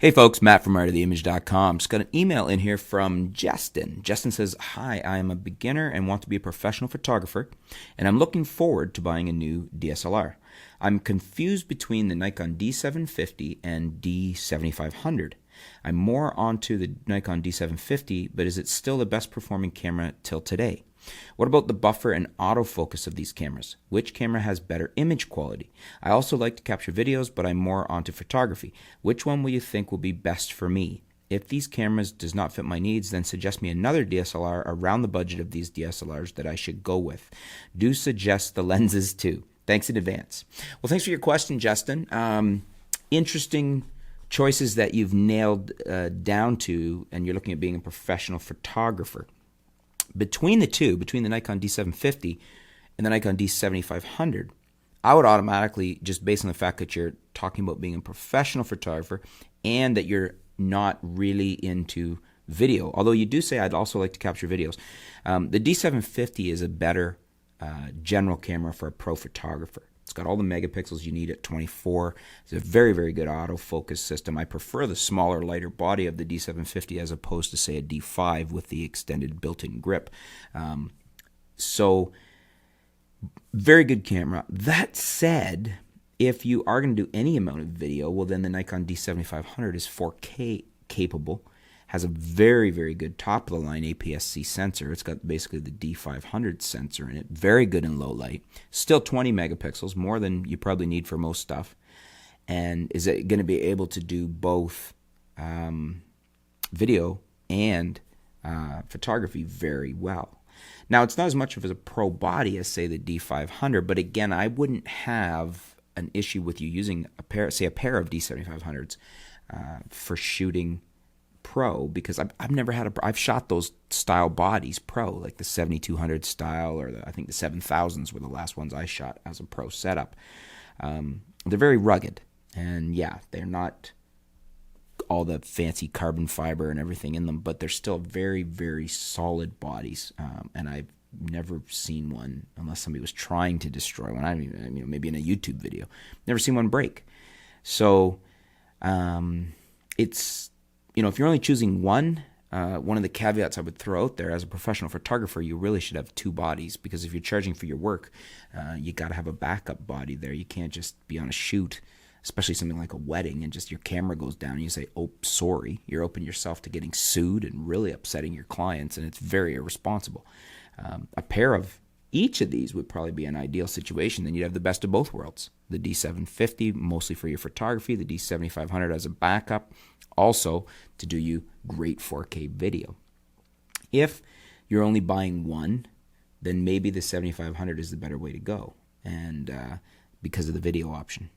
Hey folks, Matt from artoftheimage.com. Just got an email in here from Justin. Justin says, "Hi, I am a beginner and want to be a professional photographer, and I'm looking forward to buying a new DSLR. I'm confused between the Nikon D750 and D7500. I'm more onto the Nikon D750, but is it still the best performing camera till today? What about the buffer and autofocus of these cameras? Which camera has better image quality? I also like to capture videos, but I'm more onto photography. Which one will you think will be best for me? If these cameras does not fit my needs, then suggest me another DSLR around the budget of these DSLRs that I should go with. Do suggest the lenses too. Thanks in advance." Well, thanks for your question, Justin. Interesting choices that you've nailed down to, and you're looking at being a professional photographer. Between the two, between the Nikon D750 and the Nikon D7500, I would automatically, just based on the fact that you're talking about being a professional photographer and that you're not really into video, although you do say I'd also like to capture videos, the D750 is a better general camera for a pro photographer. It's got all the megapixels you need at 24. It's a very, very good autofocus system. I prefer the smaller, lighter body of the D750 as opposed to, say, a D5 with the extended built-in grip. So, very good camera. That said, if you are going to do any amount of video, well, then the Nikon D7500 is 4K capable, has a very, very good top-of-the-line APS-C sensor. It's got basically the D500 sensor in it. Very good in low light. Still 20 megapixels, more than you probably need for most stuff. And is it going to be able to do both video and photography very well? Now, it's not as much of a pro body as, say, the D500, but again, I wouldn't have an issue with you using a pair of D7500s for shooting pro, because I've shot those style bodies pro, like the 7200 style, or I think the 7000s were the last ones I shot as a pro setup. They're very rugged, and yeah, they're not all the fancy carbon fiber and everything in them, but they're still very, very solid bodies. And I've never seen one, unless somebody was trying to destroy one. Maybe in a YouTube video, never seen one break. So it's, if you're only choosing one of the caveats I would throw out there, as a professional photographer, you really should have two bodies, because if you're charging for your work, you got to have a backup body there. You can't just be on a shoot, especially something like a wedding, and just your camera goes down and you say, "Oh, sorry." You're opening yourself to getting sued and really upsetting your clients, and it's very irresponsible. A pair of each of these would probably be an ideal situation. Then you'd have the best of both worlds. The D750, mostly for your photography, the D7500 as a backup, also to do you great 4K video. If you're only buying one, then maybe the 7500 is the better way to go, and because of the video option.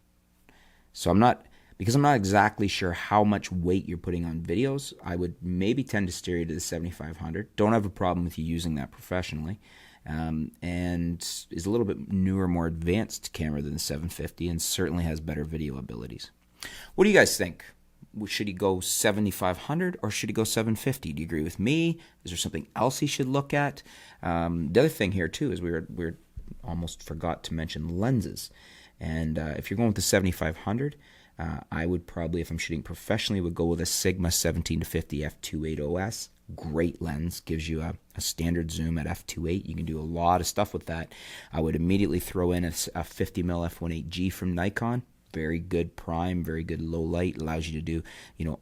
So I'm not exactly sure how much weight you're putting on videos, I would maybe tend to steer you to the 7500. Don't have a problem with you using that professionally. And is a little bit newer, more advanced camera than the 750, and certainly has better video abilities. What do you guys think? Should he go 7500 or should he go 750? Do you agree with me? Is there something else he should look at? The other thing here too is we almost forgot to mention lenses. And if you're going with the 7500, I would probably, if I'm shooting professionally, would go with a Sigma 17-50 f2.8 OS. Great lens, gives you a standard zoom at f2.8. You can do a lot of stuff with that. I would immediately throw in a 50mm f1.8G from Nikon. Very good prime, very good low light. Allows you to do,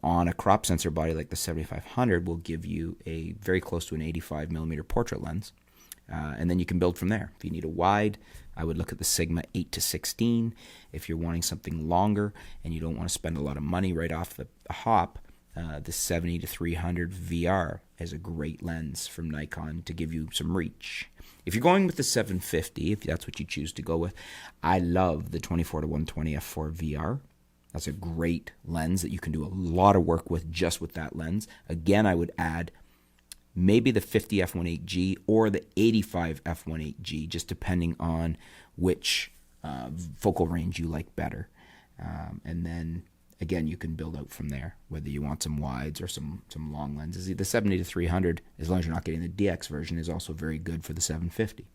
on a crop sensor body like the 7500 will give you a very close to an 85mm portrait lens. And then you can build from there. If you need a wide, I would look at the Sigma 8-16. If you're wanting something longer and you don't want to spend a lot of money right off the hop, the 70-300 VR is a great lens from Nikon to give you some reach. If you're going with the 750, if that's what you choose to go with, I love the 24-120 f4 VR. That's a great lens that you can do a lot of work with just with that lens. Again, I would add maybe the 50 f1.8G or the 85 f1.8G, just depending on which focal range you like better. And then, again, you can build out from there, whether you want some wides or some long lenses. The 70-300, as long as you're not getting the DX version, is also very good for the 750.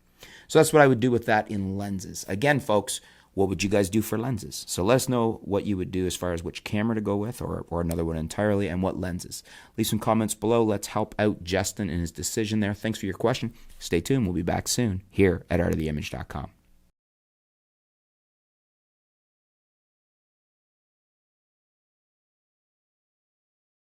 So that's what I would do with that in lenses. Again, folks, what would you guys do for lenses? So let us know what you would do as far as which camera to go with, or another one entirely, and what lenses. Leave some comments below. Let's help out Justin in his decision there. Thanks for your question. Stay tuned. We'll be back soon here at artoftheimage.com.